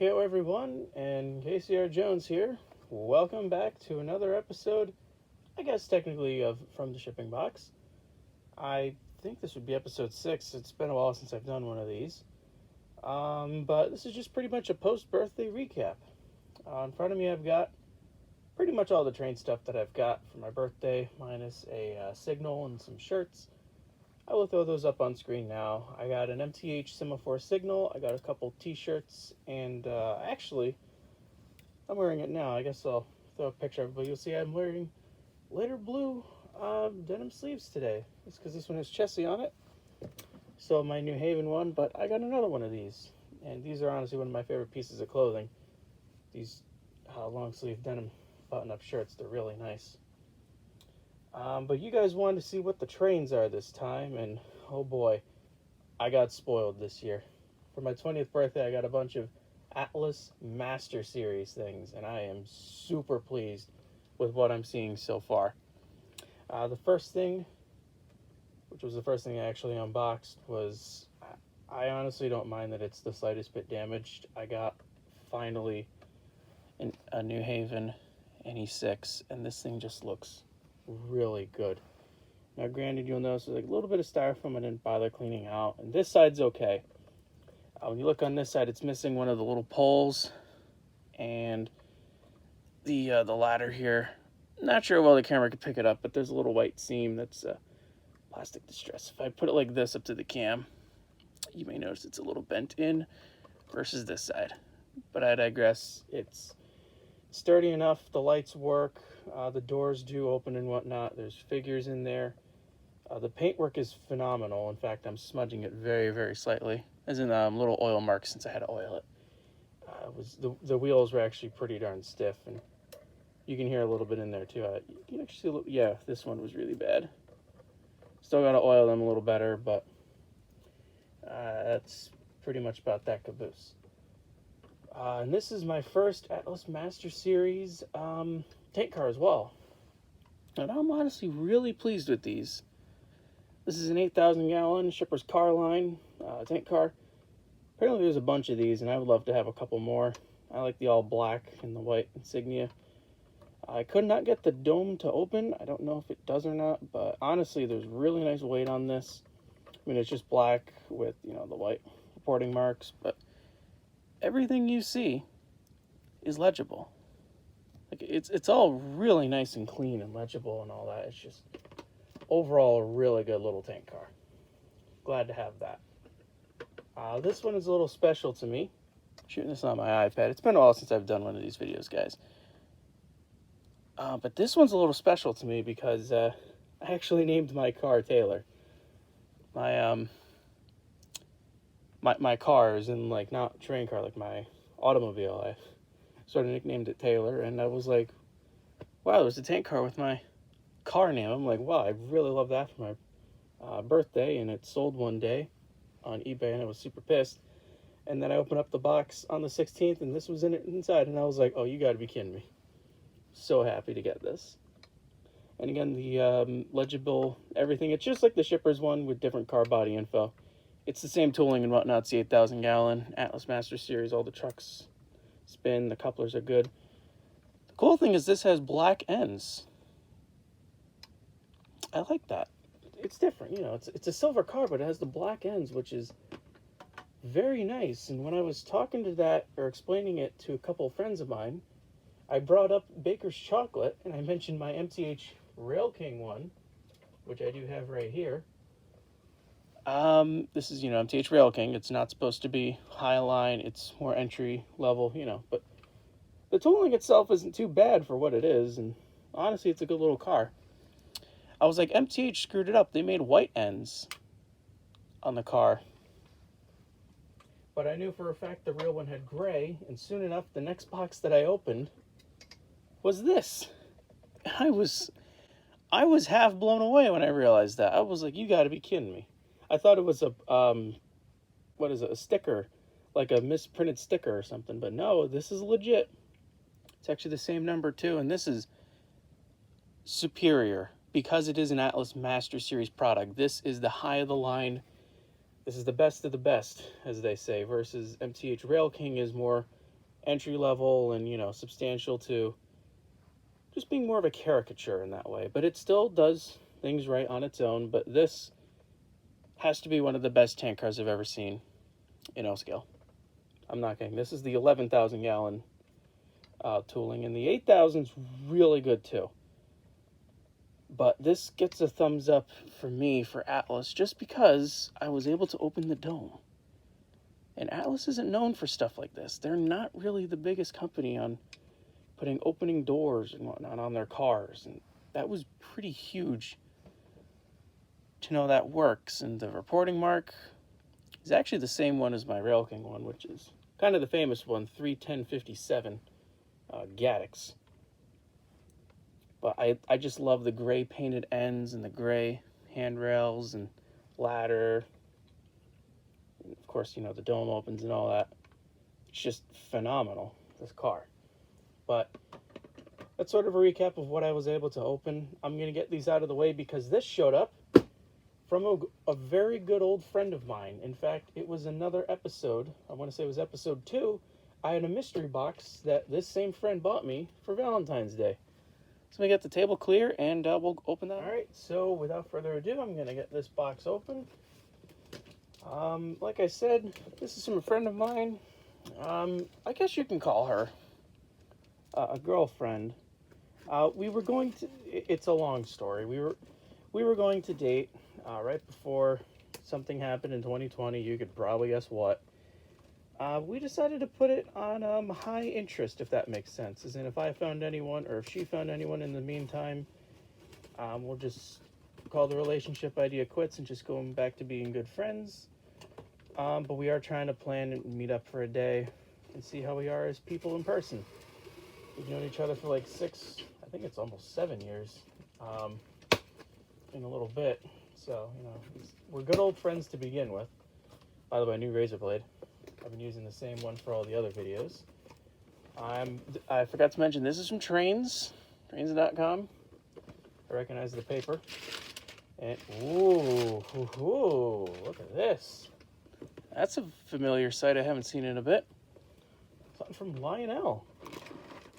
Hello everyone, and KCR Jones here. Welcome back to another episode, I guess technically, of From the Shipping Box. I think this would be episode 6. It's been a while since I've done one of these. But this is just pretty much a post-birthday recap. In front of me I've got pretty much all the train stuff that I've got for my birthday, minus a Signal and some shirts. I will throw those up on screen now. I got an MTH Signal, I got a couple t-shirts, and actually, I'm wearing it now. I guess I'll throw a picture of it, but you'll see I'm wearing lighter blue denim sleeves today. It's because this one has Chessie on it. So my New Haven one, but I got another one of these. And these are honestly one of my favorite pieces of clothing. These long sleeve denim button-up shirts, they're really nice. But you guys wanted to see what the trains are this time, and oh boy, I got spoiled this year. For my 20th birthday, I got a bunch of Atlas Master Series things, and I am super pleased with what I'm seeing so far. The first thing, which was the first thing I actually unboxed, was I honestly don't mind that it's the slightest bit damaged. I got finally a New Haven NE6, and this thing just looks really good. Now granted, you'll notice there's like a little bit of styrofoam I didn't bother cleaning out, and this side's okay. When you look on this side, it's missing one of the little poles and the ladder here. Not sure well the camera could pick it up, but there's a little white seam that's plastic distress. If I put it like this up to the cam, you may notice it's a little bent in versus this side, but I digress. It's sturdy enough, the lights work, the doors do open and whatnot, there's figures in there. The paintwork is phenomenal. In fact, I'm smudging it very, very slightly, as in little oil marks since I had to oil it. The wheels were actually pretty darn stiff, and you can hear a little bit in there too. You can actually see a little, yeah, this one was really bad. Still got to oil them a little better, but that's pretty much about that caboose. And this is my first Atlas Master Series tank car as well. And I'm honestly really pleased with these. This is an 8,000 gallon Shipper's Car Line tank car. Apparently there's a bunch of these, and I would love to have a couple more. I like the all black and the white insignia. I could not get the dome to open. I don't know if it does or not, but honestly there's really nice weight on this. I mean, it's just black with, you know, the white reporting marks, but everything you see is legible. Like it's all really nice and clean and legible and all that. It's just overall a really good little tank car. Glad to have that. This one is a little special to me. Shooting this on my iPad. It's been a while since I've done one of these videos, guys. But this one's a little special to me because I actually named my car Taylor. My car is in, like, not train car, like my automobile. I sort of nicknamed it Taylor, and I was like, wow, there's a tank car with my car name. I'm like, wow, I really love that for my birthday, and it sold one day on eBay, and I was super pissed. And then I opened up the box on the 16th, and this was in it inside, and I was like, oh, you gotta be kidding me. So happy to get this. And again, the legible everything, it's just like the Shipper's one with different car body info. It's the same tooling and whatnot. It's the 8,000 gallon Atlas Master Series. All the trucks spin, the couplers are good. The cool thing is this has black ends. I like that. It's different, you know, it's a silver car, but it has the black ends, which is very nice. And when I was talking to that, or explaining it to a couple of friends of mine, I brought up Baker's Chocolate, and I mentioned my MTH Rail King one, which I do have right here. This is, you know, MTH Rail King. It's not supposed to be high line. It's more entry level, you know, but the tooling itself isn't too bad for what it is, and honestly, it's a good little car. I was like, MTH screwed it up. They made white ends on the car. But I knew for a fact the real one had gray, and soon enough, the next box that I opened was this. I was half blown away when I realized that. I was like, you gotta be kidding me. I thought it was a, a sticker, like a misprinted sticker or something, but no, this is legit. It's actually the same number too, and this is superior because it is an Atlas Master Series product. This is the high of the line. This is the best of the best, as they say, versus MTH Rail King is more entry level and, you know, substantial to just being more of a caricature in that way. But it still does things right on its own. But this has to be one of the best tank cars I've ever seen in O-scale. I'm not kidding. This is the 11,000 gallon tooling, and the 8,000's really good too. But this gets a thumbs up for me for Atlas just because I was able to open the dome. And Atlas isn't known for stuff like this. They're not really the biggest company on putting opening doors and whatnot on their cars. And that was pretty huge to know that works. And the reporting mark is actually the same one as my Rail King one, which is kind of the famous one, 31057 Gaddix. But I just love the gray painted ends and the gray handrails and ladder. And of course, you know, the dome opens and all that. It's just phenomenal, this car. But that's sort of a recap of what I was able to open. I'm going to get these out of the way because this showed up from a very good old friend of mine. In fact, it was another episode. I want to say it was episode 2. I had a mystery box that this same friend bought me for Valentine's Day. So we get the table clear and we'll open that. All right, so without further ado, I'm going to get this box open. Like I said, this is from a friend of mine. I guess you can call her a girlfriend. We were going to, it's a long story. We were going to date right before something happened in 2020. You could probably guess what. We decided to put it on high interest, if that makes sense. As in, if I found anyone, or if she found anyone in the meantime, we'll just call the relationship idea quits and just go back to being good friends. But we are trying to plan and meet up for a day and see how we are as people in person. We've known each other for like 6, I think it's almost 7 years, in a little bit. So, you know, we're good old friends to begin with. By the way, new razor blade. I've been using the same one for all the other videos. I forgot to mention, this is from trains.com. I recognize the paper. And, ooh, look at this. That's a familiar sight I haven't seen in a bit. Something from Lionel.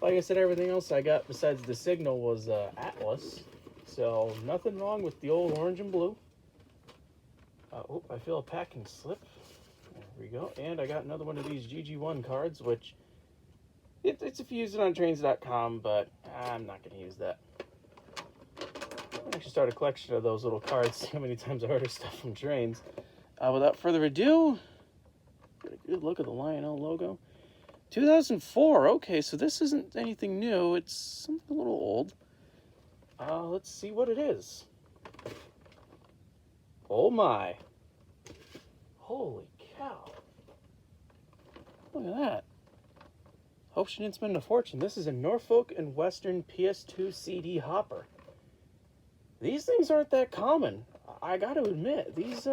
Like I said, everything else I got besides the Signal was Atlas. So, nothing wrong with the old orange and blue. Oh, I feel a packing slip. There we go. And I got another one of these GG1 cards, which it's if you use it on trains.com, but I'm not going to use that. I should start a collection of those little cards, see how many times I order stuff from Trains. Without further ado, get a good look at the Lionel logo. 2004, okay, so this isn't anything new. It's something a little old. Let's see what it is. Oh my. Holy cow. Look at that. Hope she didn't spend a fortune. This is a Norfolk and Western PS2 CD hopper. These things aren't that common. I gotta admit, these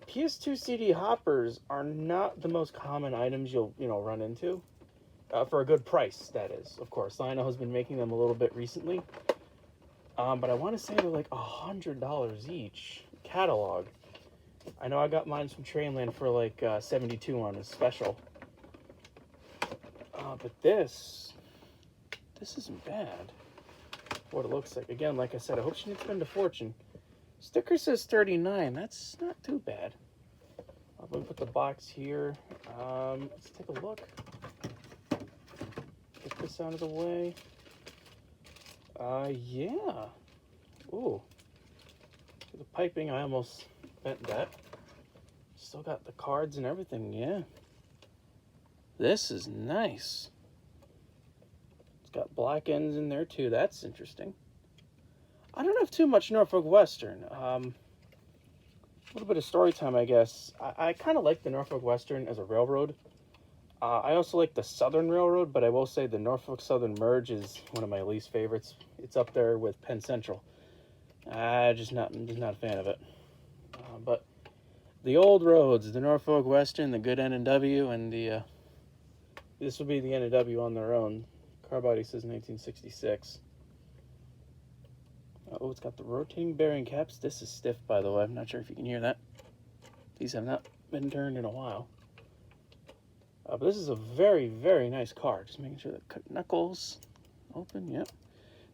PS2 CD hoppers are not the most common items you'll run into. For a good price, that is. Of course, Lionel has been making them a little bit recently. But I want to say they're like $100 each. Catalog. I know I got mine from Trainland for like 72 on a special. But this isn't bad. What it looks like. Again, like I said, I hope she didn't spend a fortune. Sticker says 39. That's not too bad. I'm going to put the box here. Let's take a look. Get this out of the way. Yeah. Ooh. The piping, I almost bent that. Still got the cards and everything, yeah. This is nice. It's got black ends in there too. That's interesting. I don't have too much Norfolk Western. A little bit of story time, I guess. I kind of like the Norfolk Western as a railroad. I also like the Southern Railroad, but I will say the Norfolk Southern Merge is one of my least favorites. It's up there with Penn Central. Just not a fan of it. But the old roads, the Norfolk Western, the good N&W, and the this would be the N&W on their own. Car body says 1966. Oh, it's got the rotating bearing caps. This is stiff, by the way. I'm not sure if you can hear that. These have not been turned in a while. But this is a very, very nice car. Just making sure that knuckles open. Yep,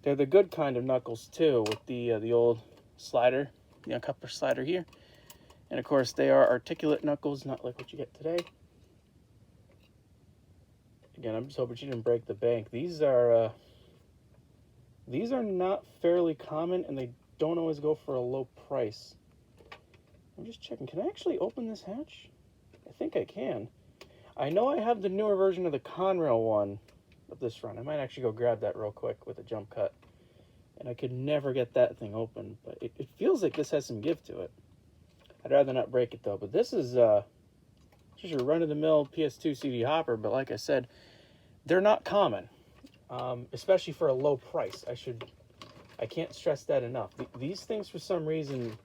they're the good kind of knuckles too, with the old slider, the uncupper slider here. And of course, they are articulate knuckles, not like what you get today. Again, I'm just hoping she didn't break the bank. These are not fairly common, and they don't always go for a low price. I'm just checking. Can I actually open this hatch? I think I can. I know I have the newer version of the Conrail one of this run. I might actually go grab that real quick with a jump cut. And I could never get that thing open, but it feels like this has some give to it. I'd rather not break it though, but this is just your run-of-the-mill PS2 CD hopper, but like I said, they're not common, especially for a low price. I can't stress that enough. These things, for some reason,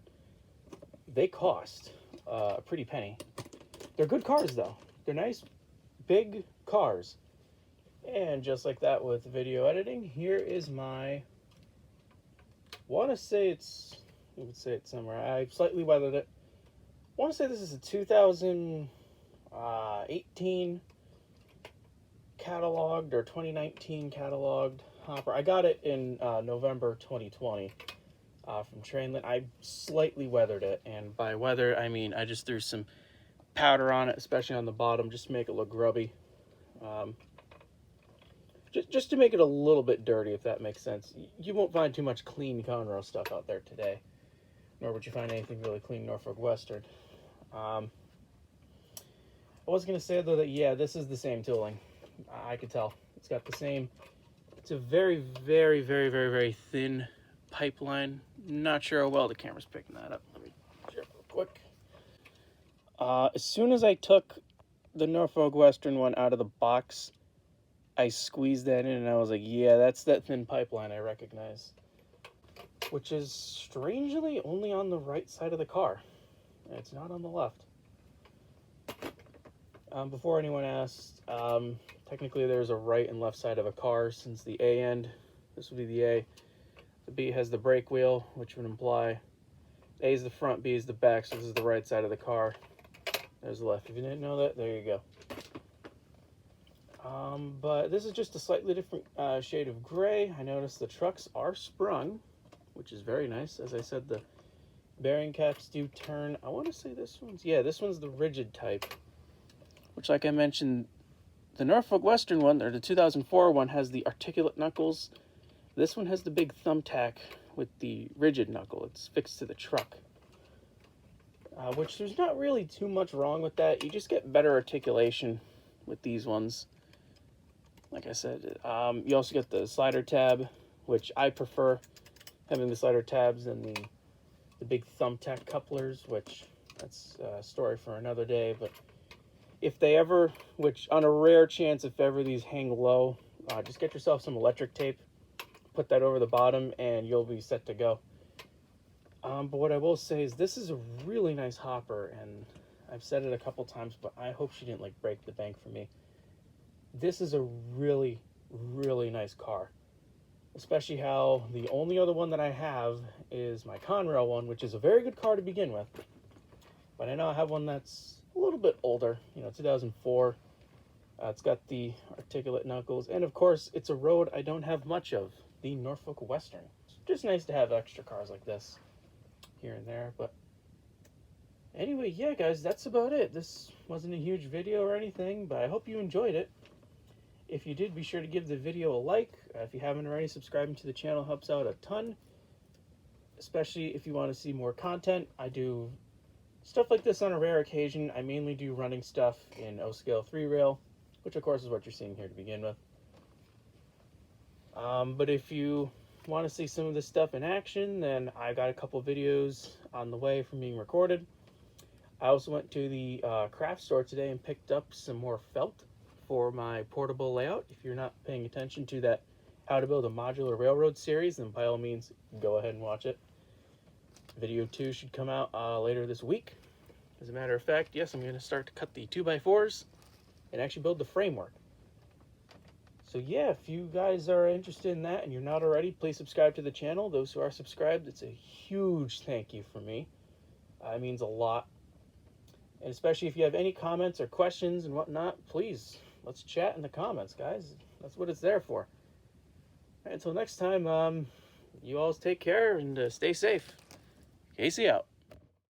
they cost a pretty penny. They're good cars though. They're nice, big cars. And just like that with video editing, here is my, want to say it's, I would say it somewhere. I slightly weathered it. I want to say this is a 2018 cataloged or 2019 cataloged hopper. I got it in November 2020 from Trainland. I slightly weathered it, and by weather I mean I just threw some powder on it, especially on the bottom, just to make it look grubby. Just to make it a little bit dirty, if that makes sense. You won't find too much clean Conrail stuff out there today, nor would you find anything really clean Norfolk Western. I was going to say, though, that, yeah, this is the same tooling. I could tell. It's got the same... It's a very, very, very, very, very thin pipeline. Not sure how well the camera's picking that up. Let me share it real quick. As soon as I took the Norfolk Western one out of the box, I squeezed that in, and I was like, yeah, that's that thin pipeline I recognize. Which is, strangely, only on the right side of the car. It's not on the left. Before anyone asked, technically there's a right and left side of a car, since the A end, this would be the A. The B has the brake wheel, which would imply A is the front, B is the back, so this is the right side of the car. There's the left. If you didn't know that, there you go. But this is just a slightly different shade of gray. I noticed the trucks are sprung, which is very nice. As I said, the bearing caps do turn. I want to say this one's, yeah, this one's the rigid type, which, like I mentioned, the Norfolk Western one, or the 2004 one, has the articulate knuckles. This one has the big thumbtack with the rigid knuckle. It's fixed to the truck, which there's not really too much wrong with that. You just get better articulation with these ones. Like I said, you also get the slider tab, which I prefer having the slider tabs than the big thumbtack couplers, which that's a story for another day. But if they ever, which on a rare chance, if ever these hang low, just get yourself some electric tape, put that over the bottom, and you'll be set to go. But what I will say is this is a really nice hopper, and I've said it a couple times, but I hope she didn't like break the bank for me. This is a really, really nice car. Especially how the only other one that I have is my Conrail one, which is a very good car to begin with. But I know I have one that's a little bit older, 2004. It's got the articulate knuckles. And of course, it's a road I don't have much of, the Norfolk Western. It's just nice to have extra cars like this here and there. But anyway, yeah, guys, that's about it. This wasn't a huge video or anything, but I hope you enjoyed it. If you did, be sure to give the video a like. If you haven't already, subscribing to the channel helps out a ton. Especially if you want to see more content. I do stuff like this on a rare occasion. I mainly do running stuff in O-scale 3-rail, which of course is what you're seeing here to begin with. But if you want to see some of this stuff in action, then I got a couple videos on the way from being recorded. I also went to the craft store today and picked up some more felt for my portable layout. If you're not paying attention to that How to Build a Modular Railroad series, then by all means, go ahead and watch it. Video 2 should come out later this week. As a matter of fact, yes, I'm going to start to cut the 2x4s and actually build the framework. So yeah, if you guys are interested in that and you're not already, please subscribe to the channel. Those who are subscribed, it's a huge thank you for me. It means a lot. And especially if you have any comments or questions and whatnot, please, let's chat in the comments, guys. That's what it's there for. Until next time, you all take care and stay safe. Casey out.